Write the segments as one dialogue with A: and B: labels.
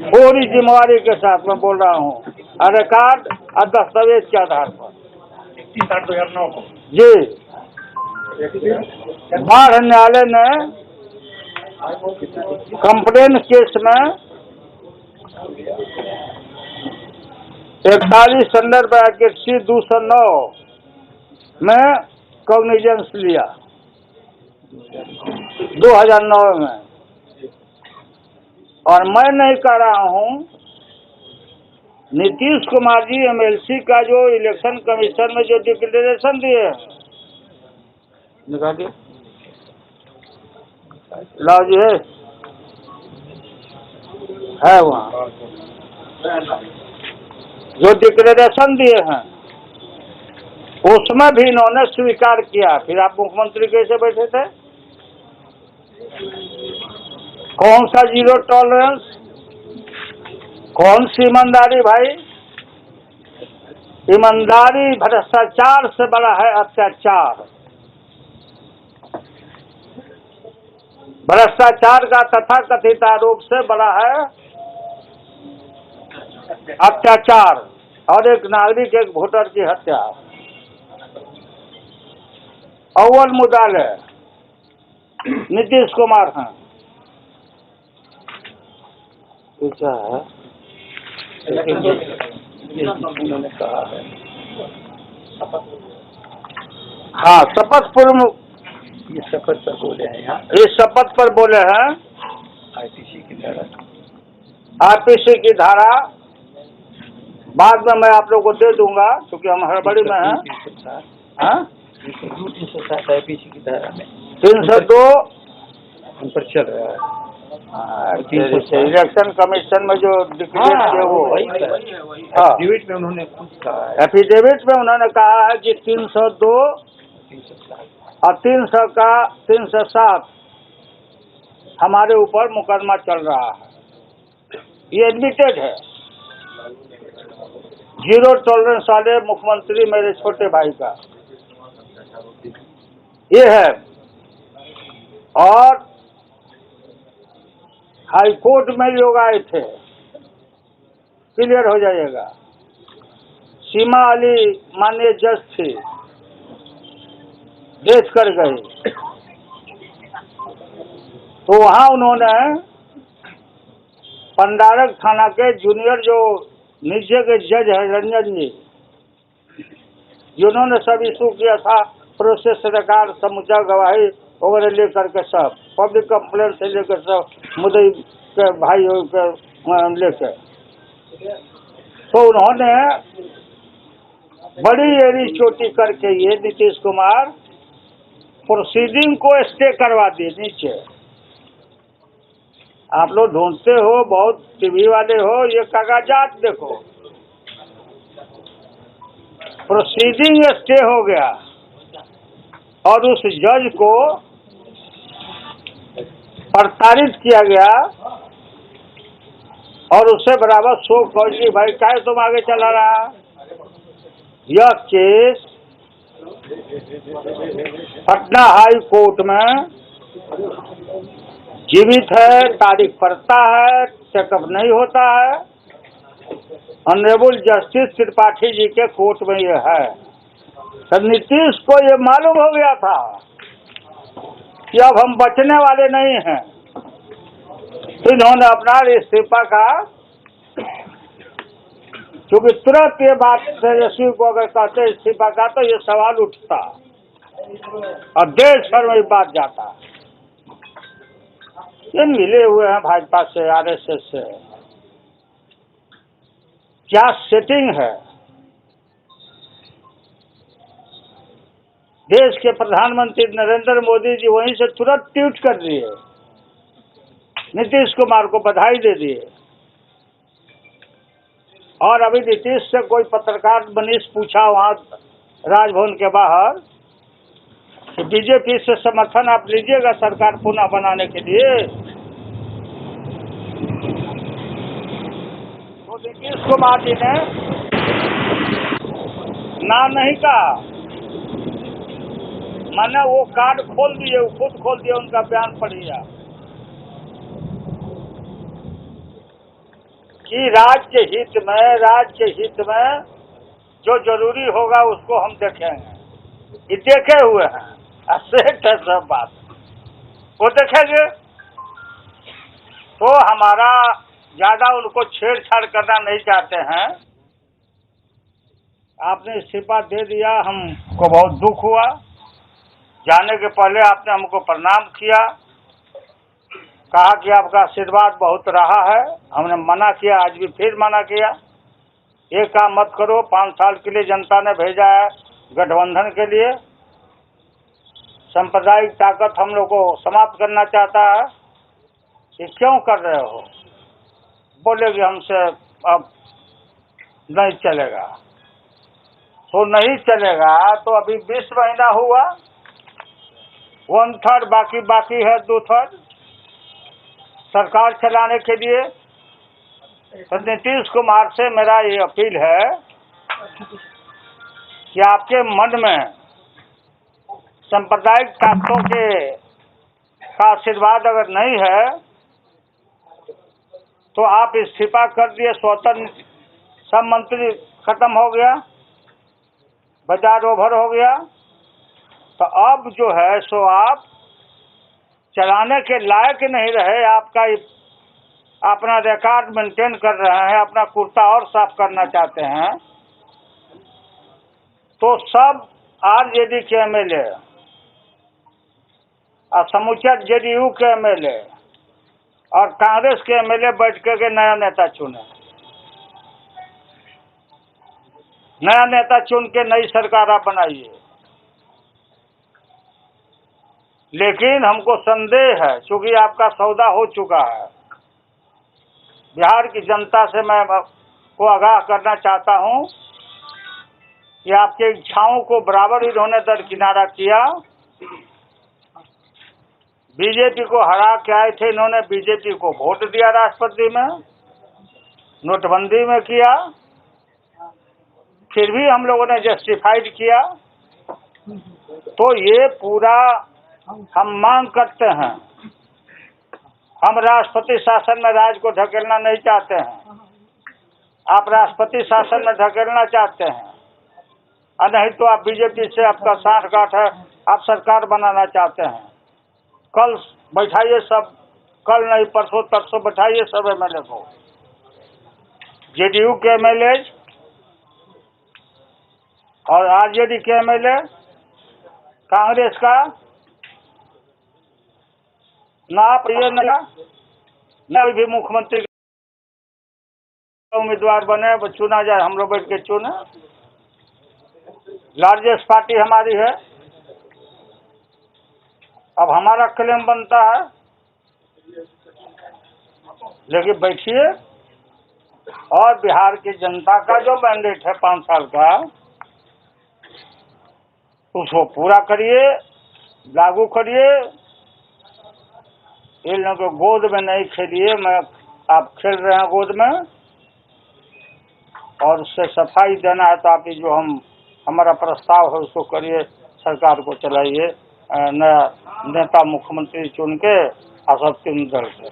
A: पूरी जिम्मेवारी के साथ मैं बोल रहा हूँ, रिकॉर्ड और दस्तावेज के आधार पर।
B: 31/8/2009 को
A: जी, बाढ़ न्यायालय ने कंप्लेन केस में 41/209 में कॉग्निजेंस लिया 2009 में। और मैं नहीं कह रहा हूं, नीतीश कुमार जी एमएलसी का जो इलेक्शन कमीशन में जो डिक्लेरेशन दिए निकालिए, लाओ जी है वहाँ जो डिक्लेरेशन दिए हैं, उसमें भी इन्होंने स्वीकार किया। फिर आप मुख्यमंत्री कैसे बैठे थे? कौन सा जीरो टॉलरेंस, कौन सी ईमानदारी भाई? ईमानदारी भ्रष्टाचार से बड़ा है अत्याचार। भ्रष्टाचार का तथाकथित आरोप से बड़ा है अत्याचार और एक नागरिक, एक वोटर की हत्या। अव्वल मुद्दा नीतीश कुमार हैं। क्या है? उन्होंने कहा है हाँ, शपथ पूर्व, ये शपथ पर बोले हैं यहाँ, ये शपथ पर बोले हैं आईपीसी की धारा, आईपीसी की धारा बाद में मैं आप लोग को दे दूंगा क्योंकि हम हड़बड़ी में हैं। 307 आईपीसी की धारा में 302 हम पर चल रहा है। इलेक्शन कमीशन में जो डिक्लेयर किया वो एफिडेविट में उन्होंने खुद कहा, एफिडेविट में उन्होंने कहा है कि 302 और 307 हमारे ऊपर मुकदमा चल रहा है। ये एडमिटेड है। जीरो टॉलरेंस वाले मुख्यमंत्री मेरे छोटे भाई का ये है। और हाई कोर्ट में लोग आए थे, क्लियर हो जाएगा। सीमा अली माननीय जज थी, देख कर गए, तो वहां उन्होंने पंडारक थाना के जूनियर जो नीचे के जज है रंजन जी, जिन्होंने सब इशू किया था, प्रोसेस रिकॉर्ड, समुचा गवाही वगैरह लेकर के सब पब्लिक कंप्लेंट से लेकर सब मुद्दई के भाई के लेकर, तो उन्होंने बड़ी एड़ी चोटी करके ये नीतीश कुमार प्रोसीडिंग को स्टे करवा दिए नीचे। आप लोग ढूंढते हो, बहुत टीवी वाले हो, ये कागजात देखो, प्रोसीडिंग स्टे हो गया और उस जज को प्रताड़ित किया गया और उससे बराबर शो कौजी भाई क्या तुम आगे चला रहा। यह केस पटना हाई कोर्ट में जीवित है, तारीख पड़ता है, चेकअप नहीं होता है। ऑनरेबल जस्टिस त्रिपाठी जी के कोर्ट में यह है। तो नीतीश को ये मालूम हो गया था कि अब हम बचने वाले नहीं हैं, तो इन्होंने अपना इस्तीफा का, क्योंकि तुरंत ये बात तेजस्वी को अगर कहते इस्तीफा का तो ये सवाल उठता और देश भर में बात जाता। ये मिले हुए हैं भाजपा से, आरएसएस से, क्या सेटिंग है। देश के प्रधानमंत्री नरेंद्र मोदी जी वहीं से तुरंत ट्वीट कर दिए, नीतीश कुमार को बधाई दे दिए। और अभी नीतीश से कोई पत्रकार मनीष पूछा वहां राजभवन के बाहर कि बीजेपी से समर्थन आप लीजिएगा सरकार पुनः बनाने के लिए, तो नीतीश कुमार जी ने ना नहीं कहा, मैंने वो कार्ड खोल दिए, वो खुद खोल दिए, उनका बयान पढ़िए। कि राज्य हित में जो जरूरी होगा उसको हम देखेंगे। ये देखे हुए हैं, सेठ है सब बात, वो देखेंगे। तो हमारा ज्यादा उनको छेड़छाड़ करना नहीं चाहते हैं। आपने इस्तीफा दे दिया, हमको बहुत दुख हुआ। जाने के पहले आपने हमको प्रणाम किया, कहा कि आपका आशीर्वाद बहुत रहा है। हमने मना किया, आज भी फिर मना किया। ये काम मत करो, 5 साल के लिए जनता ने भेजा है गठबंधन के लिए। सांप्रदायिक ताकत हम लोग को समाप्त करना चाहता है, ये क्यों कर रहे हो? बोले कि हमसे अब नहीं चलेगा। तो नहीं चलेगा तो अभी 20 महीना हुआ, 1/3 बाकी है, 2/3 सरकार चलाने के लिए। तो नीतीश कुमार से मेरा ये अपील है कि आपके मन में सांप्रदायिक ताकतों का आशीर्वाद अगर नहीं है तो आप इस्तीफा कर दिए, स्वतंत्र सब मंत्री खत्म हो गया, बाजार ओवर हो गया। तो अब जो है सो आप चलाने के लायक नहीं रहे। आपका अपना रिकॉर्ड मेंटेन कर रहे हैं, अपना कुर्ता और साफ करना चाहते हैं। तो सब आरजेडी के एमएलए और समूचा जेडीयू के एमएलए और कांग्रेस के एमएलए बैठ के नया नेता चुने, नया नेता चुन के नई सरकार आप बनाइए। लेकिन हमको संदेह है, क्योंकि आपका सौदा हो चुका है। बिहार की जनता से मैं को आगाह करना चाहता हूं कि आपके इच्छाओं को बराबर इन्होंने दरकिनारा किया। बीजेपी को हरा के आए थे इन्होंने, बीजेपी को वोट दिया राष्ट्रपति में, नोटबंदी में किया, फिर भी हम लोगों ने जस्टिफाइड किया। तो ये पूरा हम मांग करते हैं, हम राष्ट्रपति शासन में राज्य को ढकेलना नहीं चाहते हैं। आप राष्ट्रपति शासन में ढकेलना चाहते हैं, और नहीं तो आप बीजेपी से आपका साठगांठ है, आप सरकार बनाना चाहते हैं। कल बैठाइए सब, कल नहीं परसों तरसों बैठाइए सब एमएलए को, जेडीयू के एमएलए और आरजेडी के एमएलए, कांग्रेस का ना आप ये ना भी मुख्यमंत्री उम्मीदवार बने, वो चुना जाए, हम लोग बैठ के चुने। लार्जेस्ट पार्टी हमारी है, अब हमारा क्लेम बनता है। लेकिन बैठिए और बिहार की जनता का जो मैंडेट है 5 साल का, उसको पूरा करिए, लागू करिए। इन लोगों को गोद में नहीं खेलिए। आप खेल रहे हैं गोद में, और उससे सफाई देना है तो आप जो हमारा प्रस्ताव है उसको करिए, सरकार को चलाइए, नया नेता मुख्यमंत्री चुन के और सब 3 दल से।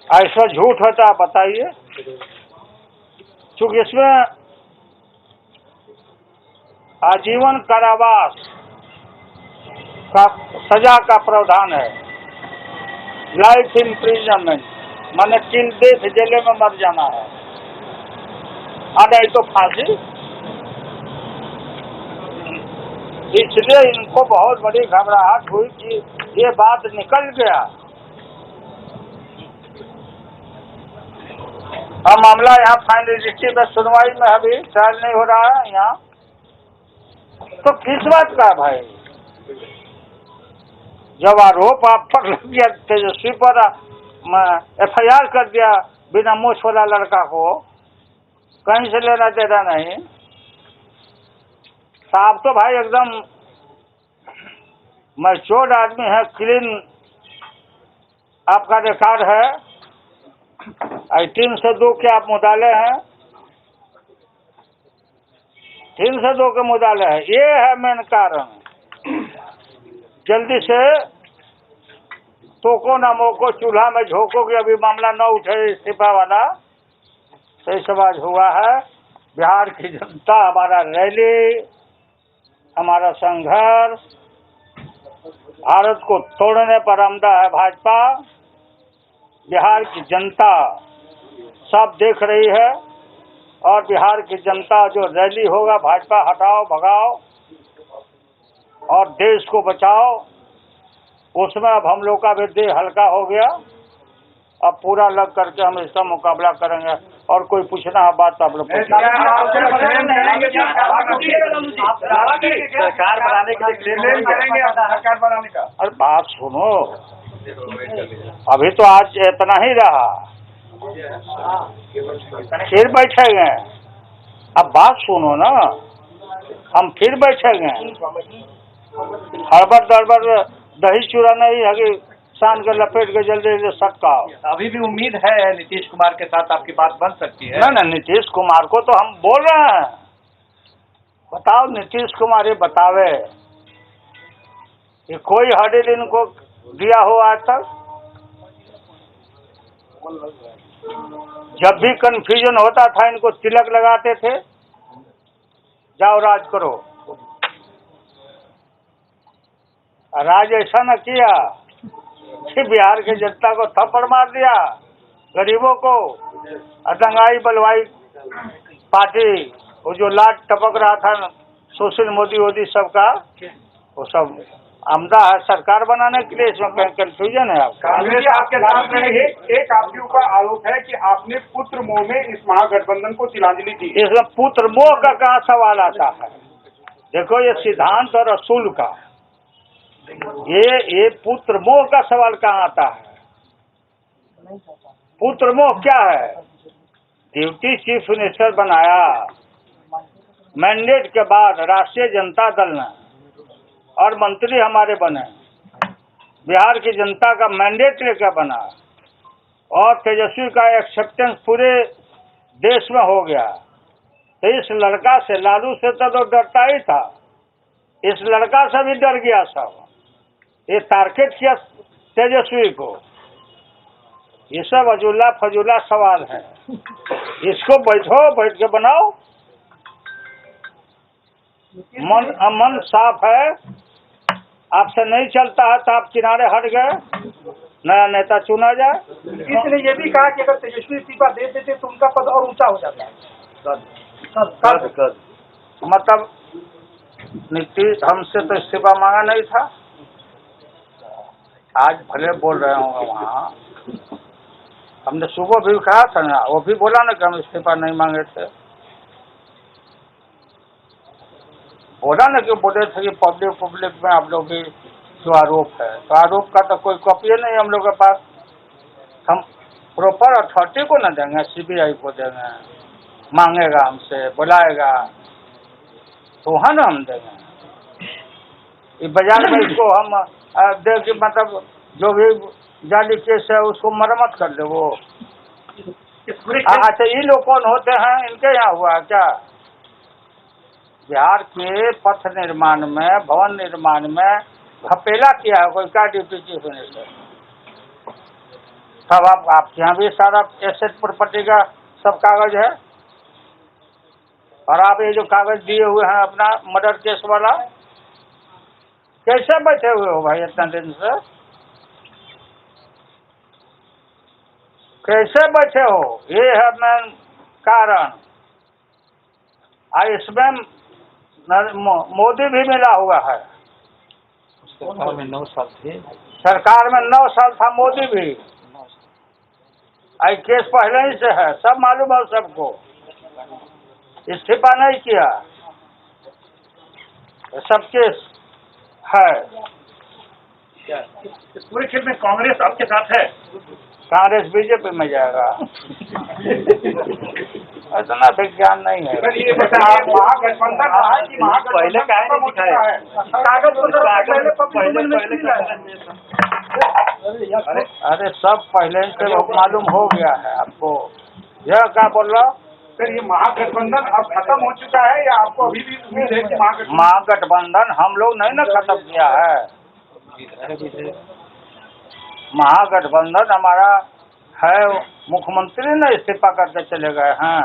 A: ऐसा झूठ होता आप बताइए, क्योंकि इसमें आजीवन कारावास का सजा का प्रावधान है, लाइफ इम्प्रिजनमेंट, माने टिल डेथ जेल में मर जाना है, और नहीं तो फांसी। इसलिए इनको बहुत बड़ी घबराहट हुई कि ये बात निकल गया। अब मामला यहाँ फाइनलिटी में सुनवाई में अभी ट्रायल नहीं हो रहा है यहाँ, तो किस बात का भाई? जब आरोप आप पर लग गया, तेजस्वी पर FIR कर दिया बिना मूछ वाला लड़का को, कहीं से लेना देना नहीं। साहब तो भाई एकदम मैच्योर्ड आदमी है, क्लीन आपका रिकॉर्ड है। 302 के आप मुदाले हैं, 302 के मुदाले है। ये है मेन कारण। जल्दी से टोको न मोको चूल्हा में झोंको कि अभी मामला न उठे इस्तीफा वाला। सही समाज हुआ है। बिहार की जनता, हमारा रैली, हमारा संघर्ष, भारत को तोड़ने पर आमदा है भाजपा। बिहार की जनता सब देख रही है और बिहार की जनता जो रैली होगा भाजपा हटाओ भगाओ और देश को बचाओ, उसमें अब हम लोग का भी देह हल्का हो गया। अब पूरा लग करके हम इसका मुकाबला करेंगे और कोई पूछना है बात तो आप लोग
B: सरकार बनाने के लिए क्लेम करेंगे सरकार बनाने का।
A: अरे बात सुनो, अभी तो आज इतना ही रहा, फिर बैठेंगे। अब बात सुनो ना, हम फिर बैठेंगे। हड़बड़ दड़बड़ दही चूरा नहीं है कि सान के लपेट के जल्दी सकता।
B: अभी भी उम्मीद है नीतीश कुमार के साथ आपकी बात बन सकती है?
A: ना नीतीश कुमार को तो हम बोल रहे हैं, बताओ नीतीश कुमार ये बतावे कि कोई हडिल इनको दिया हो आज तक? जब भी कंफ्यूजन होता था इनको तिलक लगाते थे, जाओ राज करो। राज ऐसा न किया कि बिहार की जनता को थप्पड़ मार दिया, गरीबों को। दंगाई बलवाई पार्टी, वो जो लाट टपक रहा था सुशील मोदी सबका, वो सब आमदा है सरकार बनाने के लिए। इसमें कहीं कंफ्यूजन है आपका?
B: कांग्रेस आपके साथ में एक आपके ऊपर आरोप है कि आपने पुत्र मोह में इस महागठबंधन को तिलांजलि दी।
A: इसमें पुत्र मोह का कहाँ सवाल आता है? देखो ये सिद्धांत और असूल का, ये पुत्र मोह का सवाल कहाँ आता है? पुत्र मोह क्या है? डिप्टी चीफ मिनिस्टर बनाया, मैंडेट के बाद राष्ट्रीय जनता दल ने और मंत्री हमारे बने, बिहार की जनता का मैंडेट लेकर बना और तेजस्वी का एक्सेप्टेंस पूरे देश में हो गया। तो इस लड़का से, लालू से तो डरता ही था, इस लड़का से भी डर गया सब। ये टारगेट किया तेजस्वी को। ये सब अजूला फजूला सवाल है, इसको बैठ के बनाओ। मन साफ है, आपसे नहीं चलता है तो आप किनारे हट गए, नया नेता चुना जाए।
B: इसने ये भी कहा कि अगर तेजस्वी इस्तीफा दे देते तो उनका पद और ऊंचा हो जाता है।
A: मतलब नीतीश हमसे तो इस्तीफा मांगा नहीं था, आज भले बोल रहे होंगे वहाँ। हमने सुबह भी कहा था ना, वो भी बोला ना कि हम इस्तीफा नहीं मांगे थे। बोला ना कि बोले थे कि पब्लिक में आप लोग की जो आरोप है, तो आरोप का तो कोई कॉपी नहीं हम लोग के पास। हम प्रॉपर अथॉरिटी को न देंगे, सीबीआई को देंगे, मांगेगा हमसे, बुलाएगा तो वहाँ ना हम देंगे। इस बाजार में इसको हम दे के मतलब जो भी जाली केस है उसको मरम्मत कर दे वो। अच्छा, ये लोग कौन होते हैं? इनके यहाँ हुआ क्या? बिहार के पथ निर्माण में, भवन निर्माण में घपेला किया है कोई? क्या डिप्टी चीफ मिनिस्टर? तब आपके यहाँ भी सारा एसेट प्रॉपर्टी का सब कागज है, और आप ये जो कागज दिए हुए हैं अपना मर्डर केस वाला, कैसे बैठे हुए हो भाई इतना दिन से? कैसे बैठे हो? ये है मेन कारण। इसमें मोदी भी मिला हुआ है।
B: सरकार में 9 साल थे,
A: सरकार में 9 साल था मोदी भी। आई केस पहले ही से है, सब मालूम है सबको। इस्तीफा नहीं किया, सब केस है।
B: पूरे खेल में कांग्रेस आपके साथ है?
A: कांग्रेस बीजेपी में जाएगा। इतना विज्ञान नहीं है।
B: ये महागठबंधन पहले काहे नहीं दिखाए? कागज
A: अरे सब पहले से मालूम हो गया है आपको। यह क्या बोल रहा?
B: सर, ये महागठबंधन अब खत्म हो चुका है या आपको अभी भी उम्मीद है कि
A: महागठबंधन हम लोग नहीं ना खत्म किया है। महागठबंधन हमारा है, मुख्यमंत्री ने इस्तीफा करके चले गए हैं।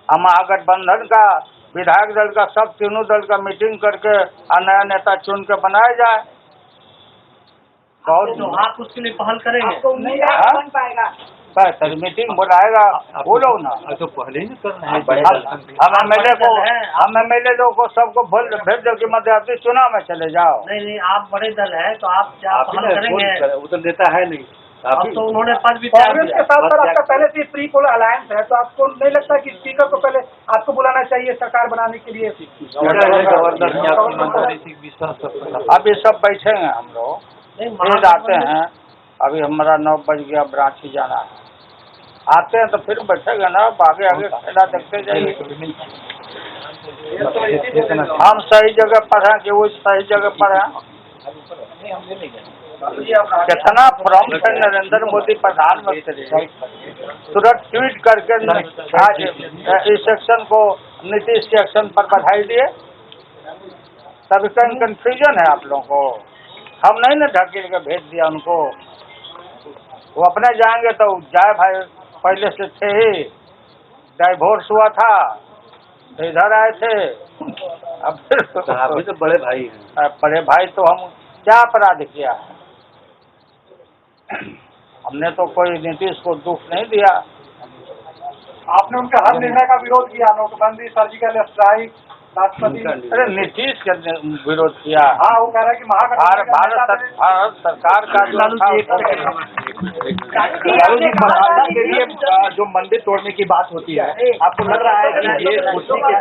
A: हम महागठबंधन का विधायक दल का सब तीनों दल का मीटिंग करके नया नेता चुन के बनाया जाए।
C: तो आप उसके लिए पहल करेंगे?
A: बन पाएगा सर, मीटिंग बुलाएगा, बोलो ना।
D: तो पहले ही करना है।
A: हम एमएलए लोग को सबको भेज दो कि मध्यावधि चुनाव में चले जाओ।
C: नहीं, आप बड़े दल है तो आप क्या पहल करेंगे?
D: वो तो नेता है नहीं,
C: अब तो उन्होंने पद भी त्याग
E: कांग्रेस
C: दिया।
E: के साथ सर आपका पहले से प्री पोल अलायंस है, तो आपको नहीं लगता कि स्पीकर को पहले आपको बुलाना चाहिए सरकार बनाने के लिए?
A: अभी सब बैठेंगे हम लोग, फिर आते हैं। अभी हमारा 9 बज गया, रांची जाना है। आते हैं तो फिर बैठेगा ना, आगे आगे खेला देखते जाइए। हम सही जगह पर हैं कि वो सही जगह पर हैं? कितना प्रॉम्प्ट है नरेंद्र मोदी प्रधानमंत्री, तुरंत ट्वीट करके आज इस सेक्शन को नीतीश के एक्शन पर बधाई दिए। तभी कहीं कंफ्यूजन है आप लोगों को। हम नहीं ना ढकेल के भेज दिया उनको, वो अपने जाएंगे तो जाए भाई, पहले से थे ही, डाइवोर्स हुआ था तो इधर आए थे। अब
D: अभी तो बड़े भाई हैं।
A: बड़े भाई तो हम क्या अपराध किया है? हमने तो कोई नीतीश को दुख नहीं दिया।
E: आपने उनके हर निर्णय का विरोध किया, नोटबंदी, सर्जिकल स्ट्राइक, राष्ट्रपति।
A: अरे नीतीश के विरोध किया।
E: हाँ, वो कह रहा है कि
A: भारत सरकार का जो
D: मसौदा के लिए जो मंदिर तोड़ने की बात होती है, आपको लग रहा है कि ये कुर्सी के